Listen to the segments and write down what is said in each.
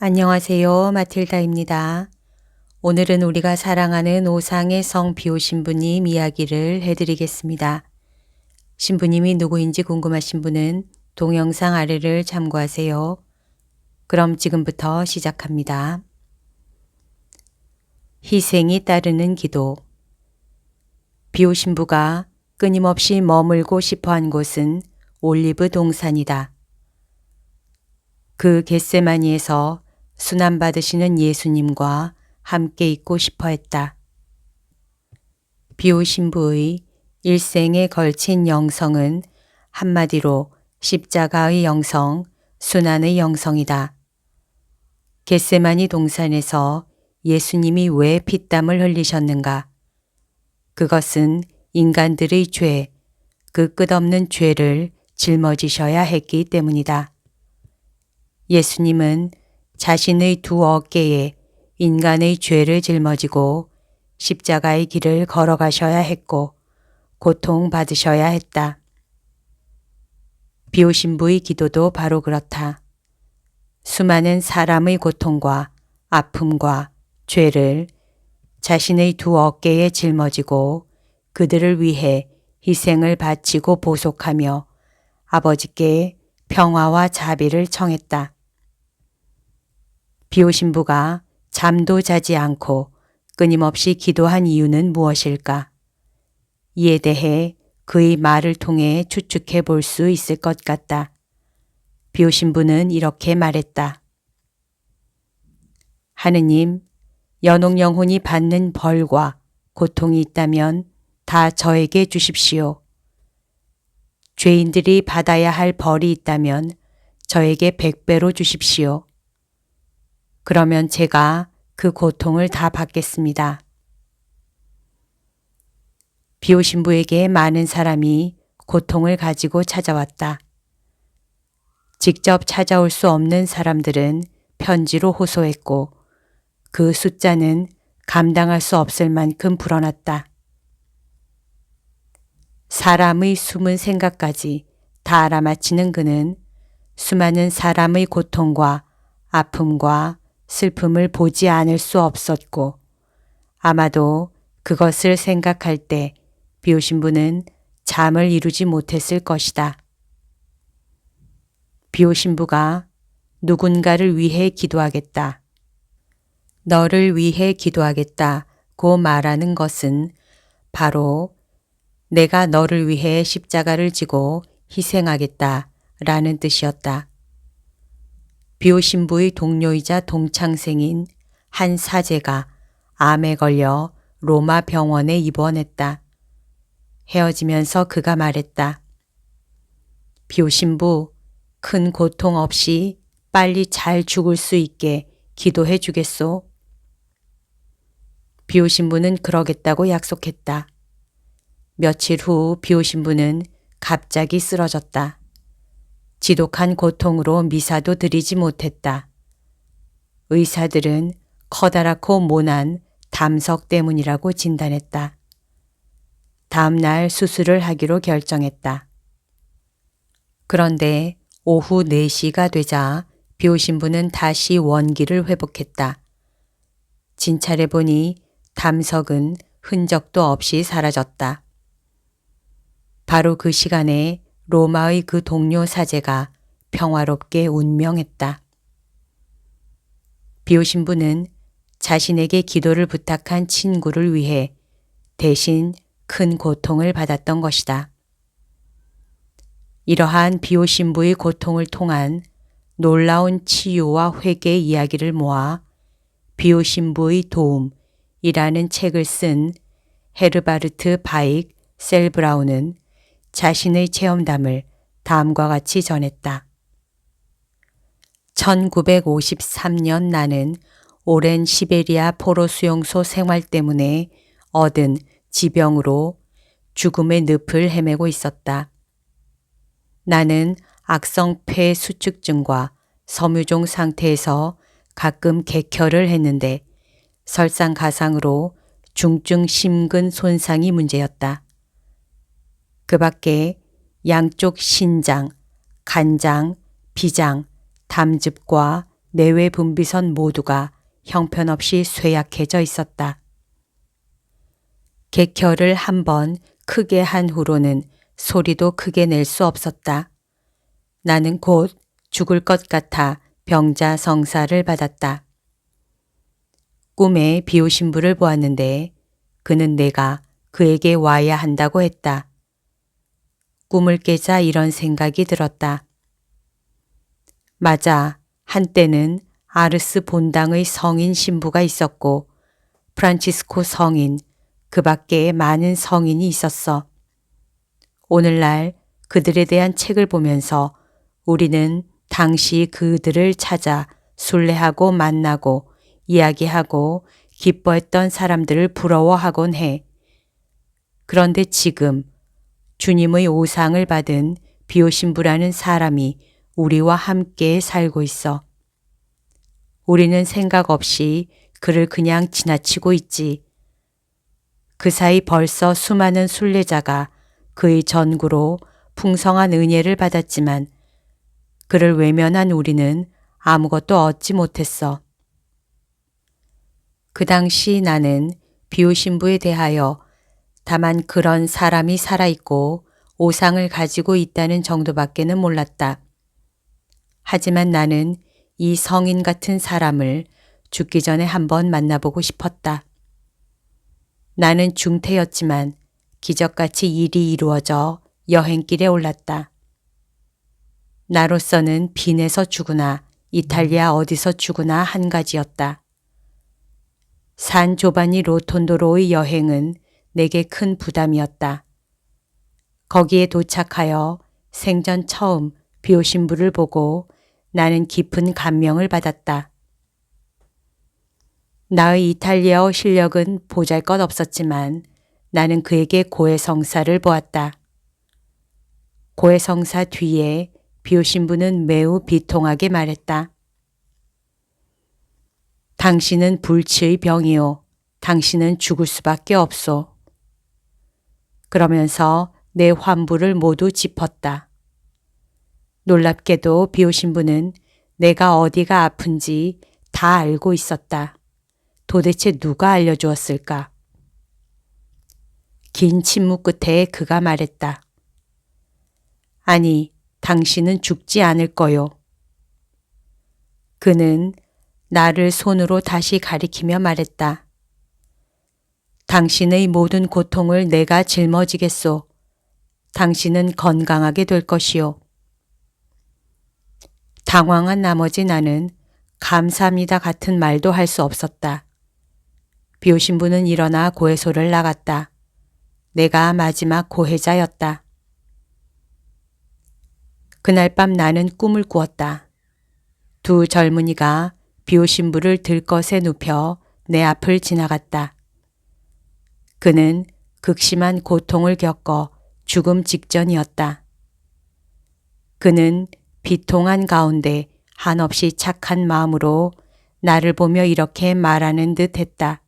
안녕하세요. 마틸다입니다. 오늘은 우리가 사랑하는 오상의 성 비오 신부님 이야기를 해드리겠습니다. 신부님이 누구인지 궁금하신 분은 동영상 아래를 참고하세요. 그럼 지금부터 시작합니다. 희생이 따르는 기도. 비오 신부가 끊임없이 머물고 싶어한 곳은 올리브 동산이다. 그 겟세마니에서 순환받으시는 예수님과 함께 있고 싶어 했다. 비오 신부의 일생에 걸친 영성은 한마디로 십자가의 영성, 순환의 영성이다. 겟세마니 동산에서 예수님이 왜 피땀을 흘리셨는가? 그것은 인간들의 죄, 그 끝없는 죄를 짊어지셔야 했기 때문이다. 예수님은 자신의 두 어깨에 인간의 죄를 짊어지고 십자가의 길을 걸어가셔야 했고 고통받으셔야 했다. 비오 신부의 기도도 바로 그렇다. 수많은 사람의 고통과 아픔과 죄를 자신의 두 어깨에 짊어지고 그들을 위해 희생을 바치고 보속하며 아버지께 평화와 자비를 청했다. 비오 신부가 잠도 자지 않고 끊임없이 기도한 이유는 무엇일까? 이에 대해 그의 말을 통해 추측해 볼 수 있을 것 같다. 비오 신부는 이렇게 말했다. 하느님, 연옥 영혼이 받는 벌과 고통이 있다면 다 저에게 주십시오. 죄인들이 받아야 할 벌이 있다면 저에게 100배로 주십시오. 그러면 제가 그 고통을 다 받겠습니다. 비오 신부에게 많은 사람이 고통을 가지고 찾아왔다. 직접 찾아올 수 없는 사람들은 편지로 호소했고 그 숫자는 감당할 수 없을 만큼 불어났다. 사람의 숨은 생각까지 다 알아맞히는 그는 수많은 사람의 고통과 아픔과 슬픔을 보지 않을 수 없었고 아마도 그것을 생각할 때 비오 신부는 잠을 이루지 못했을 것이다. 비오 신부가 누군가를 위해 기도하겠다. 너를 위해 기도하겠다고 말하는 것은 바로 내가 너를 위해 십자가를 지고 희생하겠다라는 뜻이었다. 비오 신부의 동료이자 동창생인 한 사제가 암에 걸려 로마 병원에 입원했다. 헤어지면서 그가 말했다. 비오 신부, 큰 고통 없이 빨리 잘 죽을 수 있게 기도해 주겠소? 비오 신부는 그러겠다고 약속했다. 며칠 후 비오 신부는 갑자기 쓰러졌다. 지독한 고통으로 미사도 드리지 못했다. 의사들은 커다랗고 모난 담석 때문이라고 진단했다. 다음 날 수술을 하기로 결정했다. 그런데 오후 4시가 되자 비오 신부는 다시 원기를 회복했다. 진찰해 보니 담석은 흔적도 없이 사라졌다. 바로 그 시간에 로마의 그 동료 사제가 평화롭게 운명했다. 비오 신부는 자신에게 기도를 부탁한 친구를 위해 대신 큰 고통을 받았던 것이다. 이러한 비오 신부의 고통을 통한 놀라운 치유와 회개의 이야기를 모아 비오 신부의 도움이라는 책을 쓴 헤르바르트 바익 셀브라운은 자신의 체험담을 다음과 같이 전했다. 1953년 나는 오랜 시베리아 포로 수용소 생활 때문에 얻은 지병으로 죽음의 늪을 헤매고 있었다. 나는 악성 폐 수축증과 섬유종 상태에서 가끔 객혈을 했는데 설상가상으로 중증 심근 손상이 문제였다. 그 밖에 양쪽 신장, 간장, 비장, 담즙과 내외 분비선 모두가 형편없이 쇠약해져 있었다. 객혀를 한 번 크게 한 후로는 소리도 크게 낼 수 없었다. 나는 곧 죽을 것 같아 병자성사를 받았다. 꿈에 비오신부를 보았는데 그는 내가 그에게 와야 한다고 했다. 꿈을 깨자 이런 생각이 들었다. 맞아. 한때는 아르스 본당의 성인 신부가 있었고 프란치스코 성인, 그 밖에 많은 성인이 있었어. 오늘날 그들에 대한 책을 보면서 우리는 당시 그들을 찾아 순례하고 만나고 이야기하고 기뻐했던 사람들을 부러워하곤 해. 그런데 지금 주님의 오상을 받은 비오신부라는 사람이 우리와 함께 살고 있어. 우리는 생각 없이 그를 그냥 지나치고 있지. 그 사이 벌써 수많은 순례자가 그의 전구로 풍성한 은혜를 받았지만 그를 외면한 우리는 아무것도 얻지 못했어. 그 당시 나는 비오신부에 대하여 다만 그런 사람이 살아있고 오상을 가지고 있다는 정도밖에는 몰랐다. 하지만 나는 이 성인 같은 사람을 죽기 전에 한번 만나보고 싶었다. 나는 중태였지만 기적같이 일이 이루어져 여행길에 올랐다. 나로서는 빈에서 죽으나 이탈리아 어디서 죽으나 한 가지였다. 산 조바니 로톤도로의 여행은 내게 큰 부담이었다. 거기에 도착하여 생전 처음 비오신부를 보고 나는 깊은 감명을 받았다. 나의 이탈리아어 실력은 보잘것없었지만 나는 그에게 고해성사를 보았다. 고해성사 뒤에 비오신부는 매우 비통하게 말했다. 당신은 불치의 병이요. 당신은 죽을 수밖에 없소. 그러면서 내 환부를 모두 짚었다. 놀랍게도 비오신부는 내가 어디가 아픈지 다 알고 있었다. 도대체 누가 알려주었을까? 긴 침묵 끝에 그가 말했다. 아니, 당신은 죽지 않을 거요. 그는 나를 손으로 다시 가리키며 말했다. 당신의 모든 고통을 내가 짊어지겠소. 당신은 건강하게 될 것이요. 당황한 나머지 나는 감사합니다 같은 말도 할 수 없었다. 비오신부는 일어나 고해소를 나갔다. 내가 마지막 고해자였다. 그날 밤 나는 꿈을 꾸었다. 두 젊은이가 비오신부를 들것에 눕혀 내 앞을 지나갔다. 그는 극심한 고통을 겪어 죽음 직전이었다. 그는 비통한 가운데 한없이 착한 마음으로 나를 보며 이렇게 말하는 듯 했다.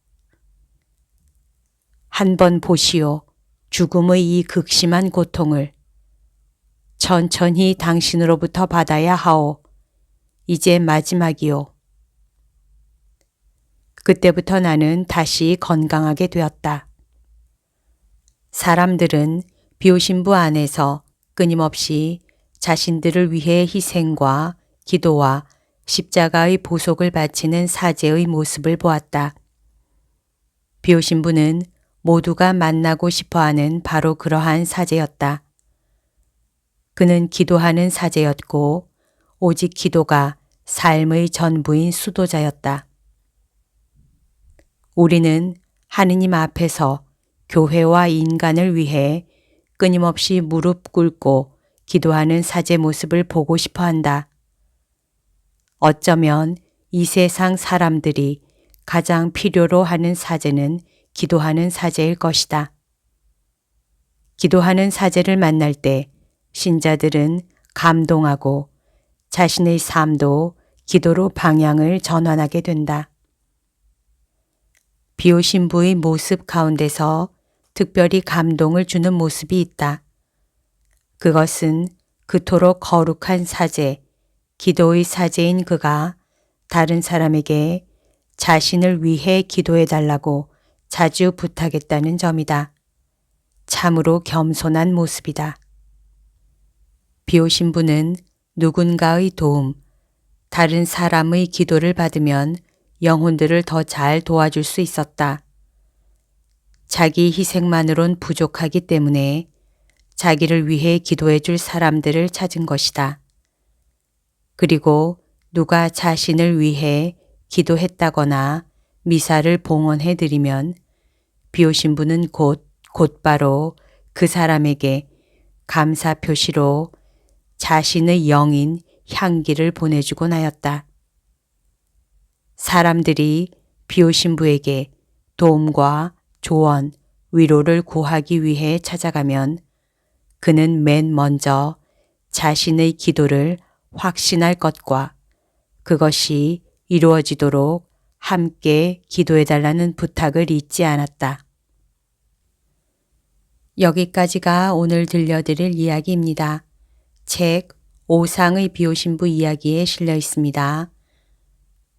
한번 보시오. 죽음의 이 극심한 고통을. 천천히 당신으로부터 받아야 하오. 이제 마지막이오. 그때부터 나는 다시 건강하게 되었다. 사람들은 비오신부 안에서 끊임없이 자신들을 위해 희생과 기도와 십자가의 보속을 바치는 사제의 모습을 보았다. 비오신부는 모두가 만나고 싶어하는 바로 그러한 사제였다. 그는 기도하는 사제였고 오직 기도가 삶의 전부인 수도자였다. 우리는 하느님 앞에서 교회와 인간을 위해 끊임없이 무릎 꿇고 기도하는 사제 모습을 보고 싶어 한다. 어쩌면 이 세상 사람들이 가장 필요로 하는 사제는 기도하는 사제일 것이다. 기도하는 사제를 만날 때 신자들은 감동하고 자신의 삶도 기도로 방향을 전환하게 된다. 비오신부의 모습 가운데서 특별히 감동을 주는 모습이 있다. 그것은 그토록 거룩한 사제, 기도의 사제인 그가 다른 사람에게 자신을 위해 기도해 달라고 자주 부탁했다는 점이다. 참으로 겸손한 모습이다. 비오신 분은 누군가의 도움, 다른 사람의 기도를 받으면 영혼들을 더 잘 도와줄 수 있었다. 자기 희생만으론 부족하기 때문에 자기를 위해 기도해 줄 사람들을 찾은 것이다. 그리고 누가 자신을 위해 기도했다거나 미사를 봉헌해 드리면 비오신 분은 곧바로 그 사람에게 감사 표시로 자신의 영인 향기를 보내주곤 하였다. 사람들이 비오신 부에게 도움과 조언, 위로를 구하기 위해 찾아가면 그는 맨 먼저 자신의 기도를 확신할 것과 그것이 이루어지도록 함께 기도해달라는 부탁을 잊지 않았다. 여기까지가 오늘 들려드릴 이야기입니다. 책 오상의 비오신부 이야기에 실려 있습니다.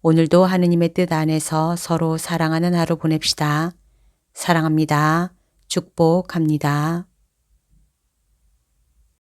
오늘도 하느님의 뜻 안에서 서로 사랑하는 하루 보냅시다. 사랑합니다. 축복합니다.